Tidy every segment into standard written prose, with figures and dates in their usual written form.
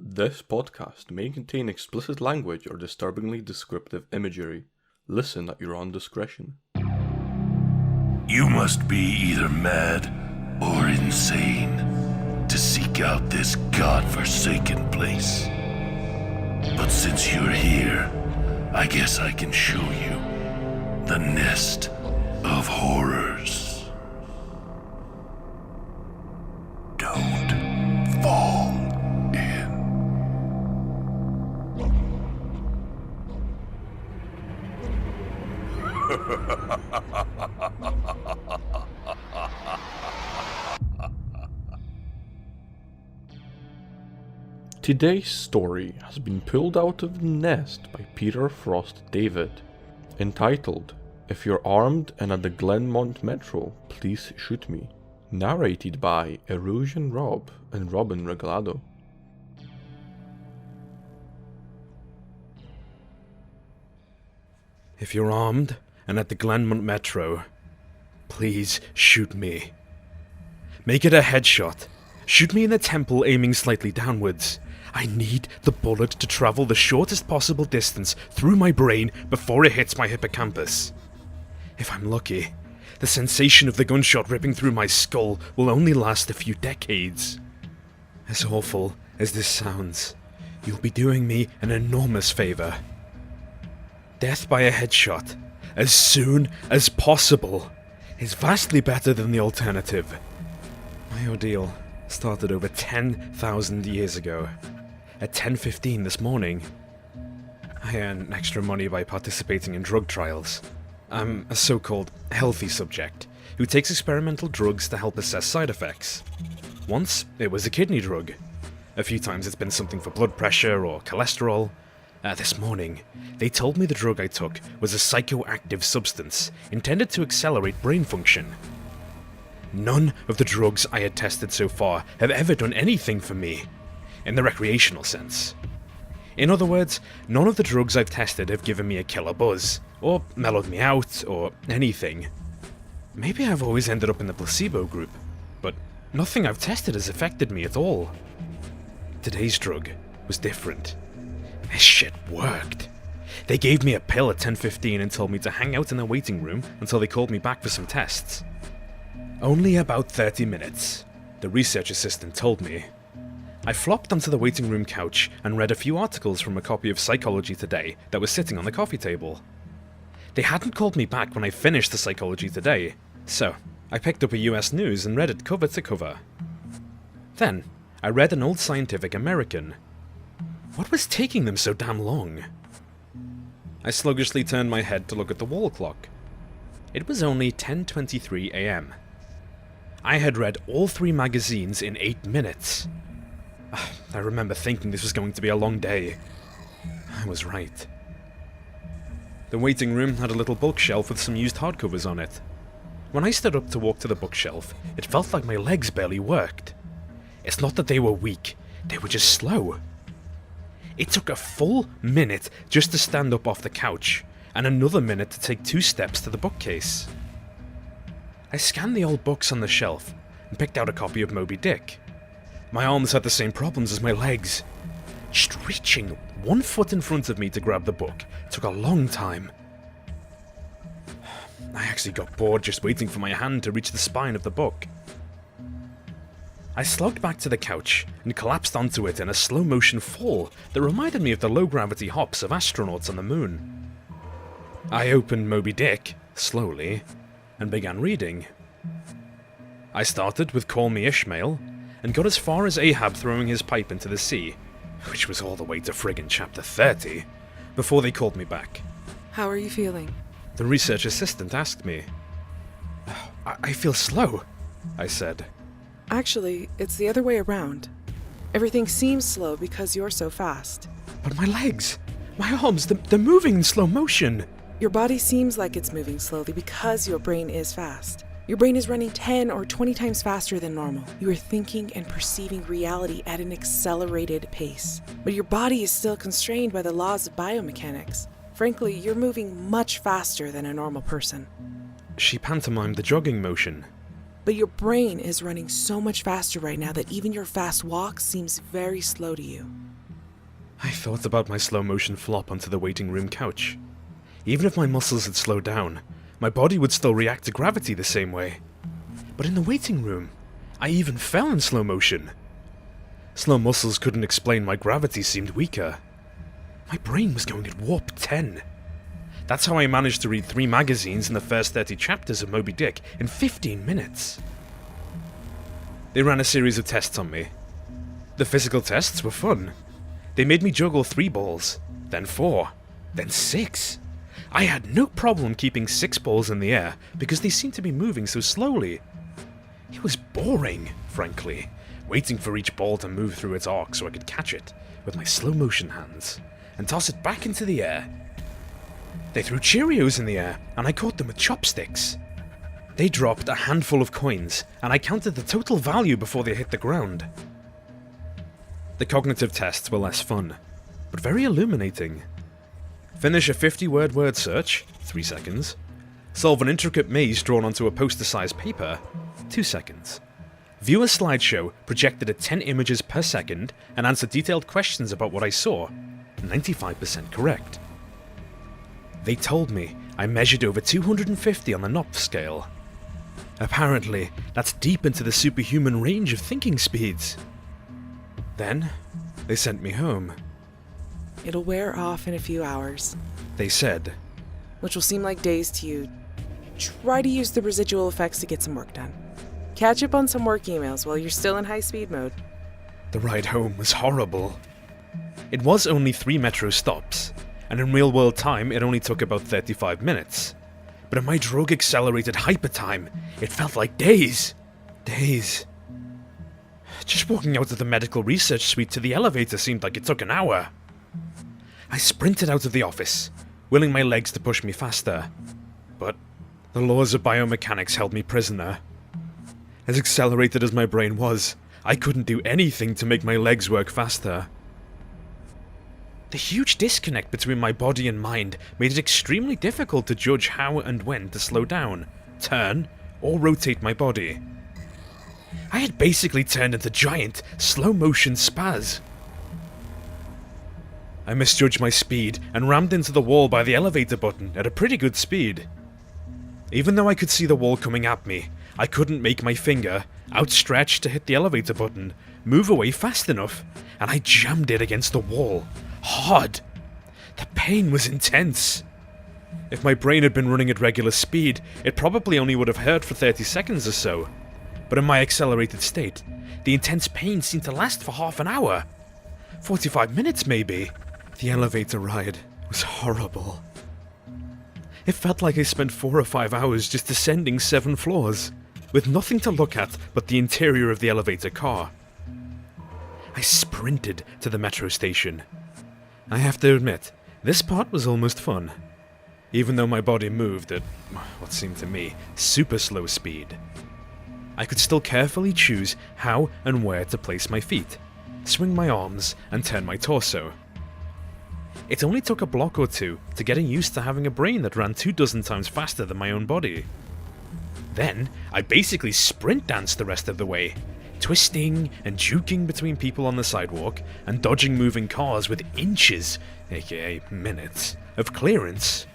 This podcast may contain explicit language or disturbingly descriptive imagery. Listen at your own discretion. You must be either mad or insane to seek out this godforsaken place. But since you're here, I guess I can show you the nest of horrors. Don't fall in. Today's story has been pulled out of the nest by Peter Frost David, entitled If You're Armed and at the Glenmont Metro, Please Shoot Me, narrated by Erosion Rob and Robin Regalado. If you're armed and at the Glenmont Metro, please shoot me. Make it a headshot. Shoot me in the temple aiming slightly downwards. I need the bullet to travel the shortest possible distance through my brain before it hits my hippocampus. If I'm lucky, the sensation of the gunshot ripping through my skull will only last a few decades. As awful as this sounds, you'll be doing me an enormous favor. Death by a headshot, as soon as possible, is vastly better than the alternative. My ordeal started over 10,000 years ago. At 10:15 this morning, I earn extra money by participating in drug trials. I'm a so-called healthy subject who takes experimental drugs to help assess side effects. Once, it was a kidney drug. A few times it's been something for blood pressure or cholesterol. This morning, they told me the drug I took was a psychoactive substance intended to accelerate brain function. None of the drugs I had tested so far have ever done anything for me, in the recreational sense. In other words, none of the drugs I've tested have given me a killer buzz, or mellowed me out, or anything. Maybe I've always ended up in the placebo group, but nothing I've tested has affected me at all. Today's drug was different. This shit worked. They gave me a pill at 10:15 and told me to hang out in the waiting room until they called me back for some tests. Only about 30 minutes, the research assistant told me. I flopped onto the waiting room couch and read a few articles from a copy of Psychology Today that was sitting on the coffee table. They hadn't called me back when I finished the Psychology Today, so I picked up a US News and read it cover to cover. Then, I read an old Scientific American. What was taking them so damn long? I sluggishly turned my head to look at the wall clock. It was only 10:23 AM. I had read all 3 magazines in 8 minutes. I remember thinking this was going to be a long day. I was right. The waiting room had a little bookshelf with some used hardcovers on it. When I stood up to walk to the bookshelf, it felt like my legs barely worked. It's not that they were weak, they were just slow. It took a full minute just to stand up off the couch, and another minute to take 2 steps to the bookcase. I scanned the old books on the shelf and picked out a copy of Moby Dick. My arms had the same problems as my legs. Just reaching 1 foot in front of me to grab the book took a long time. I actually got bored just waiting for my hand to reach the spine of the book. I slogged back to the couch and collapsed onto it in a slow-motion fall that reminded me of the low-gravity hops of astronauts on the moon. I opened Moby Dick, slowly, and began reading. I started with Call Me Ishmael, and got as far as Ahab throwing his pipe into the sea, which was all the way to friggin' chapter 30, before they called me back. How are you feeling? The research assistant asked me. I feel slow, I said. Actually, it's the other way around. Everything seems slow because you're so fast. But my legs, my arms, they're moving in slow motion. Your body seems like it's moving slowly because your brain is fast. Your brain is running 10 or 20 times faster than normal. You are thinking and perceiving reality at an accelerated pace. But your body is still constrained by the laws of biomechanics. Frankly, you're moving much faster than a normal person. She pantomimed the jogging motion. But your brain is running so much faster right now that even your fast walk seems very slow to you. I thought about my slow-motion flop onto the waiting room couch. Even if my muscles had slowed down, my body would still react to gravity the same way. But in the waiting room, I even fell in slow motion. Slow muscles couldn't explain why gravity seemed weaker. My brain was going at warp 10. That's how I managed to read 3 magazines in the first 30 chapters of Moby Dick in 15 minutes. They ran a series of tests on me. The physical tests were fun. They made me juggle 3 balls, then 4, then 6. I had no problem keeping 6 balls in the air because they seemed to be moving so slowly. It was boring, frankly, waiting for each ball to move through its arc so I could catch it with my slow-motion hands and toss it back into the air. They threw Cheerios in the air and I caught them with chopsticks. They dropped a handful of coins and I counted the total value before they hit the ground. The cognitive tests were less fun, but very illuminating. Finish a 50-word word search, 3 seconds. Solve an intricate maze drawn onto a poster-sized paper, 2 seconds. View a slideshow projected at 10 images per second and answer detailed questions about what I saw, 95% correct. They told me I measured over 250 on the Knopf scale. Apparently, that's deep into the superhuman range of thinking speeds. Then, they sent me home. It'll wear off in a few hours, They said, which will seem like days to you. Try to use the residual effects to get some work done. Catch up on some work emails while you're still in high-speed mode. the ride home was horrible. It was only 3 metro stops, and in real-world time it only took about 35 minutes. But in my drug-accelerated hypertime, it felt like days. Days. Just walking out of the medical research suite to the elevator seemed like it took an hour. I sprinted out of the office, willing my legs to push me faster. But the laws of biomechanics held me prisoner. As accelerated as my brain was, I couldn't do anything to make my legs work faster. The huge disconnect between my body and mind made it extremely difficult to judge how and when to slow down, turn, or rotate my body. I had basically turned into giant, slow-motion spaz. I misjudged my speed and rammed into the wall by the elevator button at a pretty good speed. Even though I could see the wall coming at me, I couldn't make my finger, outstretched to hit the elevator button, move away fast enough, and I jammed it against the wall. Hard. The pain was intense. If my brain had been running at regular speed, it probably only would have hurt for 30 seconds or so. But in my accelerated state, the intense pain seemed to last for half an hour. 45 minutes maybe. The elevator ride was horrible. It felt like I spent 4 or 5 hours just descending 7 floors, with nothing to look at but the interior of the elevator car. I sprinted to the metro station. I have to admit, this part was almost fun, even though my body moved at what seemed to me super slow speed. I could still carefully choose how and where to place my feet, swing my arms, and turn my torso. It only took a block or 2 to getting used to having a brain that ran 24 times faster than my own body. Then, I basically sprint danced the rest of the way, twisting and juking between people on the sidewalk and dodging moving cars with inches, aka minutes, of clearance.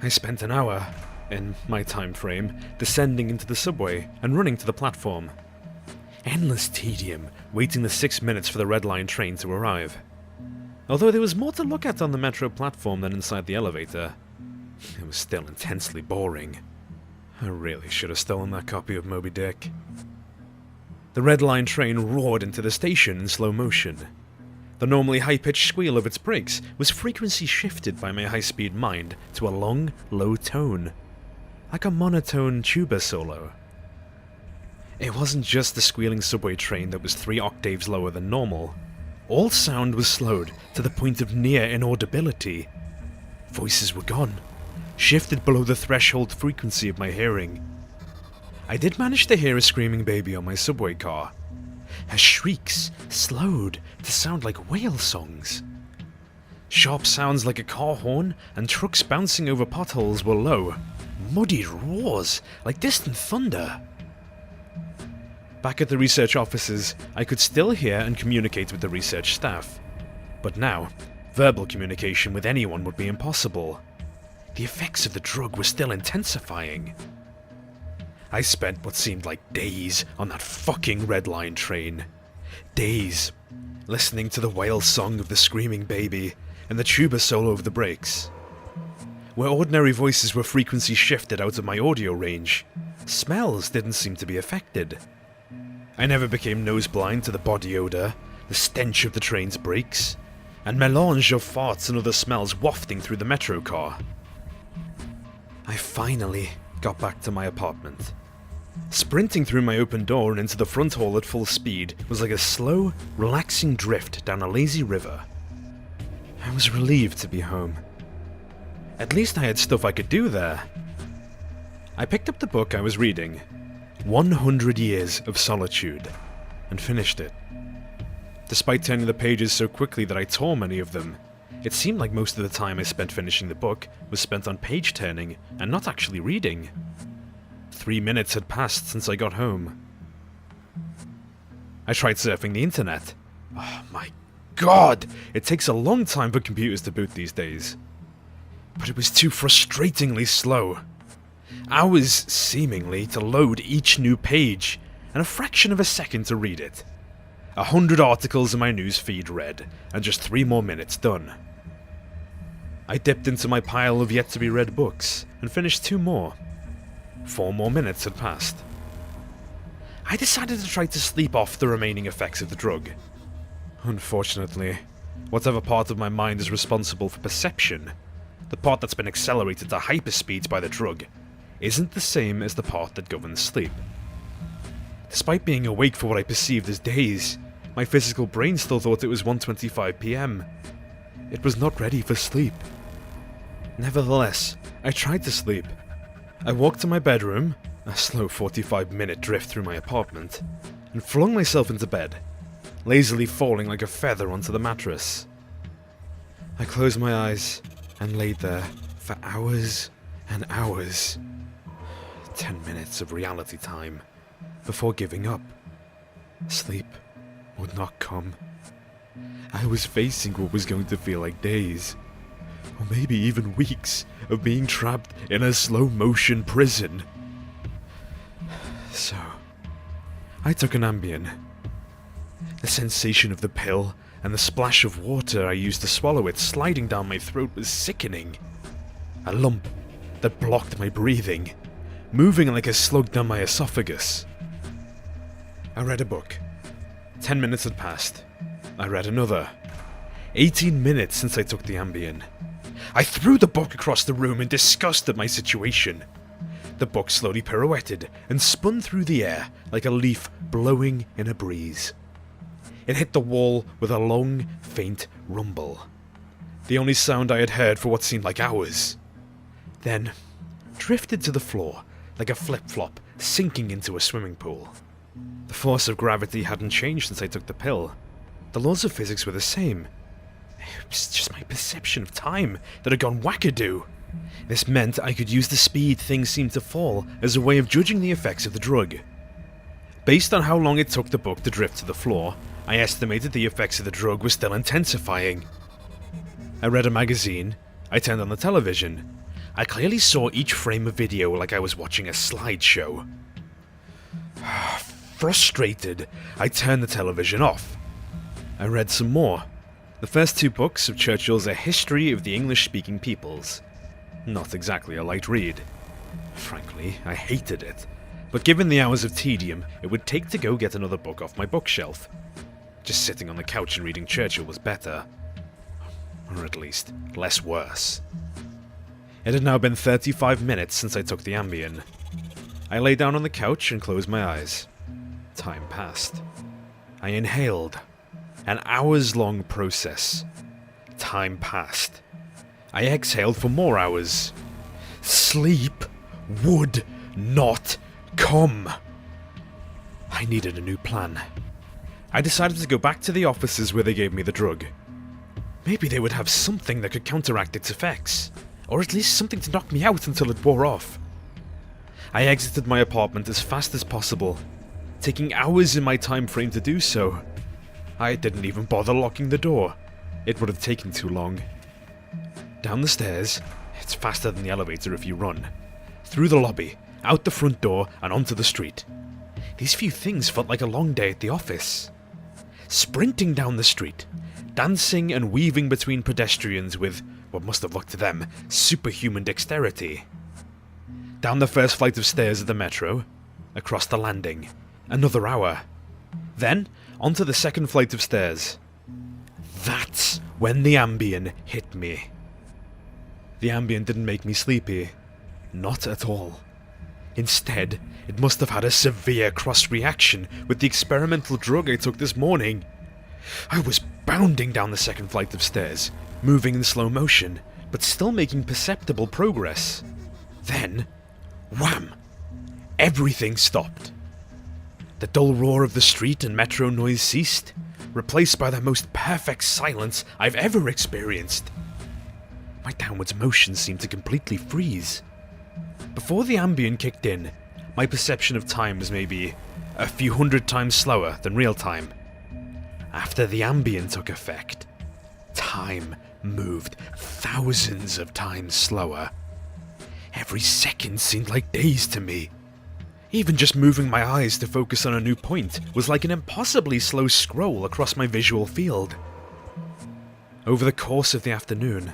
I spent an hour, in my time frame, descending into the subway and running to the platform. Endless tedium, waiting the 6 minutes for the Red Line train to arrive. Although there was more to look at on the metro platform than inside the elevator, it was still intensely boring. I really should have stolen that copy of Moby Dick. The Red Line train roared into the station in slow motion. The normally high-pitched squeal of its brakes was frequency shifted by my high-speed mind to a long, low tone, like a monotone tuba solo. It wasn't just the squealing subway train that was 3 octaves lower than normal. All sound was slowed to the point of near inaudibility. Voices were gone, shifted below the threshold frequency of my hearing. I did manage to hear a screaming baby on my subway car. Her shrieks slowed to sound like whale songs. Sharp sounds like a car horn and trucks bouncing over potholes were low. Muddy roars like distant thunder. Back at the research offices, I could still hear and communicate with the research staff, But now, verbal communication with anyone would be impossible. The effects of the drug were still intensifying. I spent what seemed like days on that fucking Red Line train. Days, listening to the wail song of the screaming baby and the tuba solo of the brakes. Where ordinary voices were frequency shifted out of my audio range, smells didn't seem to be affected. I never became nose blind to the body odour, the stench of the train's brakes, and melange of farts and other smells wafting through the metro car. I finally got back to my apartment. Sprinting through my open door and into the front hall at full speed was like a slow, relaxing drift down a lazy river. I was relieved to be home. At least I had stuff I could do there. I picked up the book I was reading, 100 Years of Solitude, and finished it. Despite turning the pages so quickly that I tore many of them, it seemed like most of the time I spent finishing the book was spent on page turning and not actually reading. 3 minutes had passed since I got home. I tried surfing the internet. Oh my god! It takes a long time for computers to boot these days. But it was too frustratingly slow. Hours, seemingly, to load each new page, and a fraction of a second to read it. 100 articles in my news feed read, and just 3 more minutes done. I dipped into my pile of yet-to-be-read books, and finished 2 more. 4 more minutes had passed. I decided to try to sleep off the remaining effects of the drug. Unfortunately, whatever part of my mind is responsible for perception, the part that's been accelerated to hyperspeeds by the drug, isn't the same as the part that governs sleep. Despite being awake for what I perceived as days, my physical brain still thought it was 1:25 PM. It was not ready for sleep. Nevertheless, I tried to sleep. I walked to my bedroom, a slow 45-minute drift through my apartment, and flung myself into bed, lazily falling like a feather onto the mattress. I closed my eyes and laid there for hours and hours. 10 minutes of reality time before giving up. Sleep would not come. I was facing what was going to feel like days, or maybe even weeks, of being trapped in a slow-motion prison. So, I took an Ambien. The sensation of the pill and the splash of water I used to swallow it sliding down my throat was sickening. A lump that blocked my breathing, moving like a slug down my esophagus. I read a book. 10 minutes had passed. I read another. 18 minutes since I took the Ambien. I threw the book across the room in disgust at my situation. The book slowly pirouetted and spun through the air like a leaf blowing in a breeze. It hit the wall with a long, faint rumble. The only sound I had heard for what seemed like hours. Then, drifted to the floor like a flip-flop sinking into a swimming pool. The force of gravity hadn't changed since I took the pill. The laws of physics were the same. It was just my perception of time that had gone wackadoo. This meant I could use the speed things seemed to fall as a way of judging the effects of the drug. Based on how long it took the book to drift to the floor, I estimated the effects of the drug were still intensifying. I read a magazine. I turned on the television. I clearly saw each frame of video like I was watching a slideshow. Frustrated, I turned the television off. I read some more. The first 2 books of Churchill's A History of the English-Speaking Peoples. Not exactly a light read. Frankly, I hated it. But given the hours of tedium it would take to go get another book off my bookshelf, just sitting on the couch and reading Churchill was better. Or at least, less worse. It had now been 35 minutes since I took the Ambien. I lay down on the couch and closed my eyes. Time passed. I inhaled. An hours-long process. Time passed. I exhaled for more hours. Sleep would not come. I needed a new plan. I decided to go back to the offices where they gave me the drug. Maybe they would have something that could counteract its effects, or at least something to knock me out until it wore off. I exited my apartment as fast as possible, taking hours in my time frame to do so. I didn't even bother locking the door. It would have taken too long. Down the stairs, it's faster than the elevator if you run. Through the lobby, out the front door, and onto the street. These few things felt like a long day at the office. Sprinting down the street, dancing and weaving between pedestrians with, what must have looked to them, superhuman dexterity. Down the first flight of stairs of the metro, across the landing, another hour. Then, onto the second flight of stairs. That's when the Ambien hit me. The Ambien didn't make me sleepy. Not at all. Instead, it must have had a severe cross-reaction with the experimental drug I took this morning. I was bounding down the second flight of stairs, moving in slow motion, but still making perceptible progress. Then, wham! Everything stopped. The dull roar of the street and metro noise ceased, replaced by the most perfect silence I've ever experienced. My downwards motion seemed to completely freeze. Before the Ambien kicked in, my perception of time was maybe a few hundred times slower than real time. After the Ambien took effect, time moved thousands of times slower. Every second seemed like days to me. Even just moving my eyes to focus on a new point was like an impossibly slow scroll across my visual field. Over the course of the afternoon,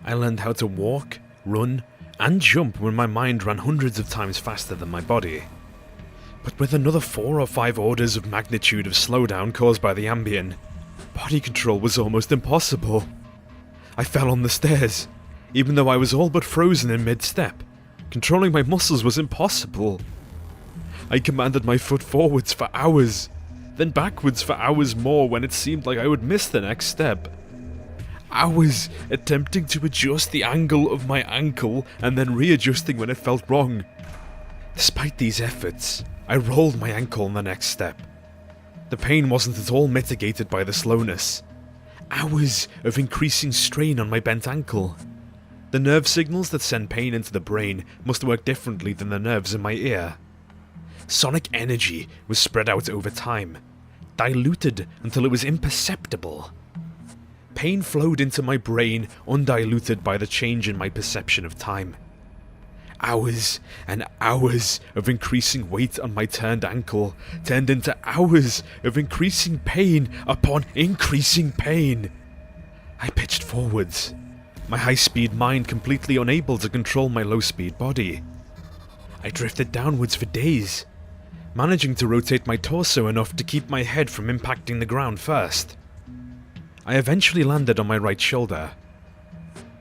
I learned how to walk, run, and jump when my mind ran hundreds of times faster than my body. But with another 4 or 5 orders of magnitude of slowdown caused by the Ambien, body control was almost impossible. I fell on the stairs, even though I was all but frozen in mid-step. Controlling my muscles was impossible. I commanded my foot forwards for hours, then backwards for hours more when it seemed like I would miss the next step. Hours attempting to adjust the angle of my ankle and then readjusting when it felt wrong. Despite these efforts, I rolled my ankle on the next step. The pain wasn't at all mitigated by the slowness. Hours of increasing strain on my bent ankle. The nerve signals that send pain into the brain must work differently than the nerves in my ear. Sonic energy was spread out over time, diluted until it was imperceptible. Pain flowed into my brain undiluted by the change in my perception of time. Hours and hours of increasing weight on my turned ankle turned into hours of increasing pain upon increasing pain. I pitched forwards, my high-speed mind completely unable to control my low-speed body. I drifted downwards for days, managing to rotate my torso enough to keep my head from impacting the ground first. I eventually landed on my right shoulder.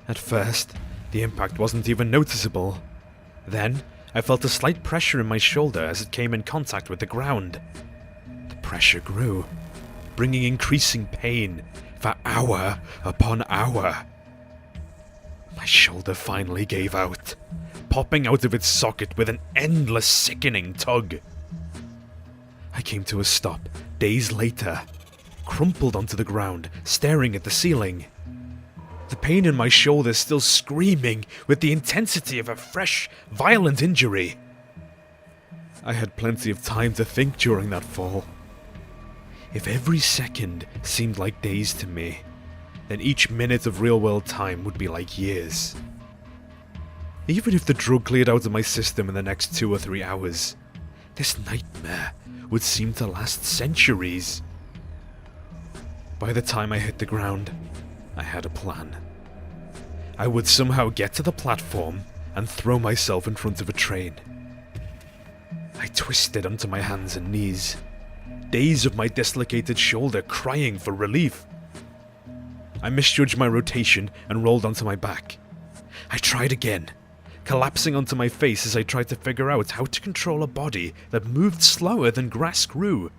At first, the impact wasn't even noticeable. Then, I felt a slight pressure in my shoulder as it came in contact with the ground. The pressure grew, bringing increasing pain for hour upon hour. My shoulder finally gave out, popping out of its socket with an endless sickening tug. I came to a stop days later, crumpled onto the ground, staring at the ceiling. The pain in my shoulder still screaming with the intensity of a fresh, violent injury. I had plenty of time to think during that fall. If every second seemed like days to me, then each minute of real-world time would be like years. Even if the drug cleared out of my system in the next 2 or 3 hours, this nightmare would seem to last centuries. By the time I hit the ground, I had a plan. I would somehow get to the platform and throw myself in front of a train. I twisted onto my hands and knees, days of my dislocated shoulder crying for relief. I misjudged my rotation and rolled onto my back. I tried again, collapsing onto my face as I tried to figure out how to control a body that moved slower than grass grew.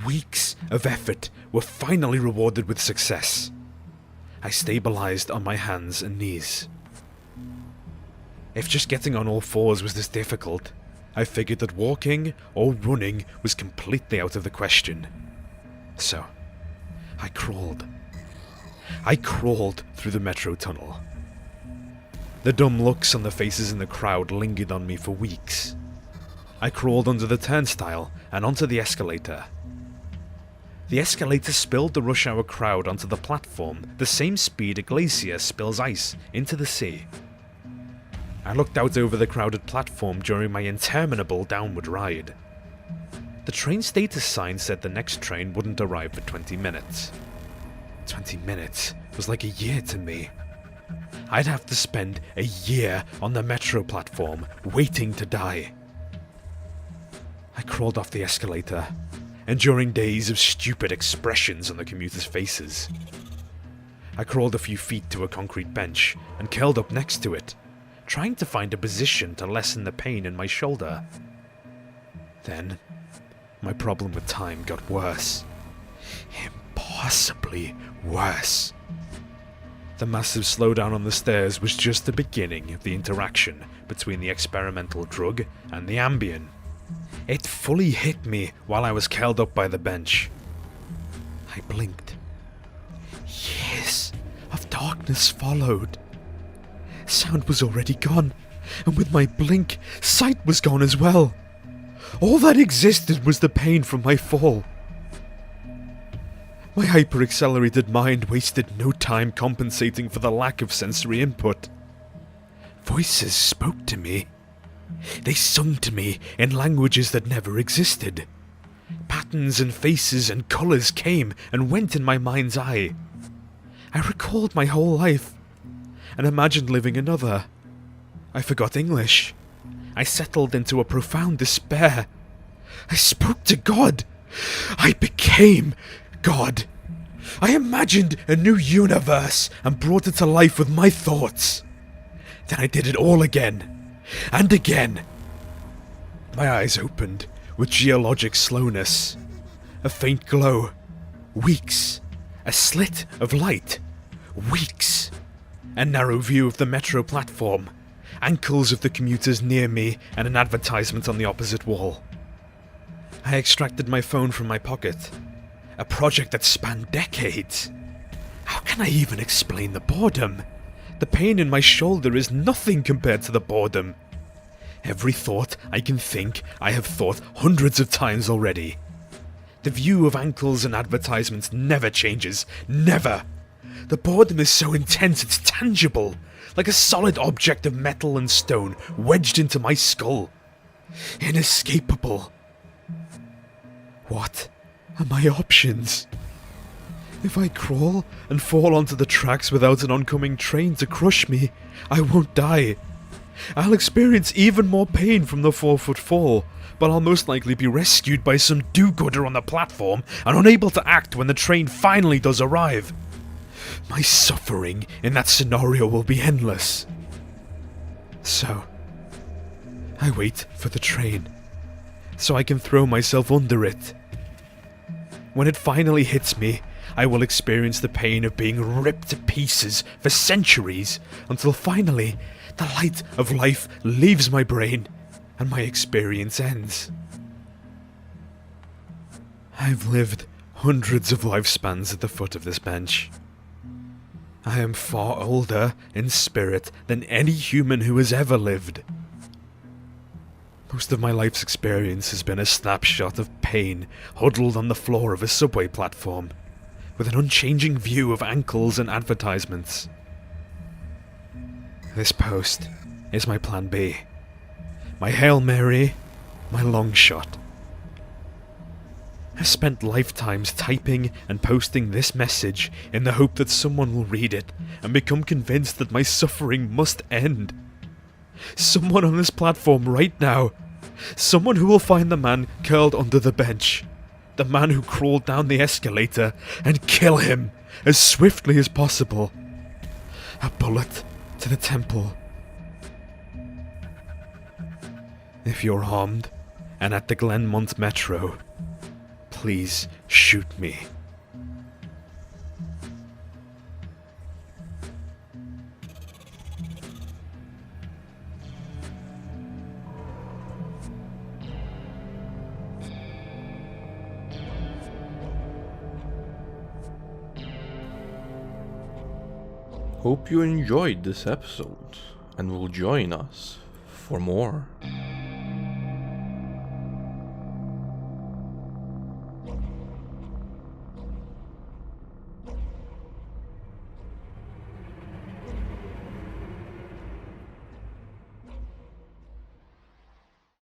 Weeks of effort were finally rewarded with success. I stabilized on my hands and knees. If just getting on all fours was this difficult, I figured that walking or running was completely out of the question. So, I crawled. I crawled through the metro tunnel. The dumb looks on the faces in the crowd lingered on me for weeks. I crawled under the turnstile and onto the escalator. The escalator spilled the rush hour crowd onto the platform the same speed a glacier spills ice into the sea. I looked out over the crowded platform during my interminable downward ride. The train status sign said the next train wouldn't arrive for 20 minutes. 20 minutes was like a year to me. I'd have to spend a year on the metro platform waiting to die. I crawled off the escalator, enduring days of stupid expressions on the commuters' faces. I crawled a few feet to a concrete bench and curled up next to it, trying to find a position to lessen the pain in my shoulder. Then, my problem with time got worse. Impossibly worse. The massive slowdown on the stairs was just the beginning of the interaction between the experimental drug and the Ambien. It fully hit me while I was curled up by the bench. I blinked. Years of darkness followed. Sound was already gone, and with my blink, sight was gone as well. All that existed was the pain from my fall. My hyper-accelerated mind wasted no time compensating for the lack of sensory input. Voices spoke to me. They sung to me in languages that never existed. Patterns and faces and colours came and went in my mind's eye. I recalled my whole life, and imagined living another. I forgot English. I settled into a profound despair. I spoke to God. I became God. I imagined a new universe and brought it to life with my thoughts. Then I did it all again. And again. My eyes opened with geologic slowness. A faint glow. Weeks. A slit of light. Weeks. A narrow view of the metro platform. Ankles of the commuters near me and an advertisement on the opposite wall. I extracted my phone from my pocket. A project that spanned decades. How can I even explain the boredom? The pain in my shoulder is nothing compared to the boredom. Every thought I can think, I have thought hundreds of times already. The view of ankles and advertisements never changes. Never! The boredom is so intense it's tangible, like a solid object of metal and stone wedged into my skull. Inescapable. What are my options? If I crawl and fall onto the tracks without an oncoming train to crush me, I won't die. I'll experience even more pain from the 4-foot fall, but I'll most likely be rescued by some do-gooder on the platform and unable to act when the train finally does arrive. My suffering in that scenario will be endless. So, I wait for the train, so I can throw myself under it. When it finally hits me, I will experience the pain of being ripped to pieces for centuries, until finally, the light of life leaves my brain, and my experience ends. I've lived hundreds of lifespans at the foot of this bench. I am far older in spirit than any human who has ever lived. Most of my life's experience has been a snapshot of pain huddled on the floor of a subway platform, with an unchanging view of ankles and advertisements. This post is my plan B. My Hail Mary, my long shot. I've spent lifetimes typing and posting this message in the hope that someone will read it and become convinced that my suffering must end. Someone on this platform right now. Someone who will find the man curled under the bench. The man who crawled down the escalator, and kill him as swiftly as possible. A bullet to the temple. If you're armed and at the Glenmont Metro, please shoot me. Hope you enjoyed this episode and will join us for more.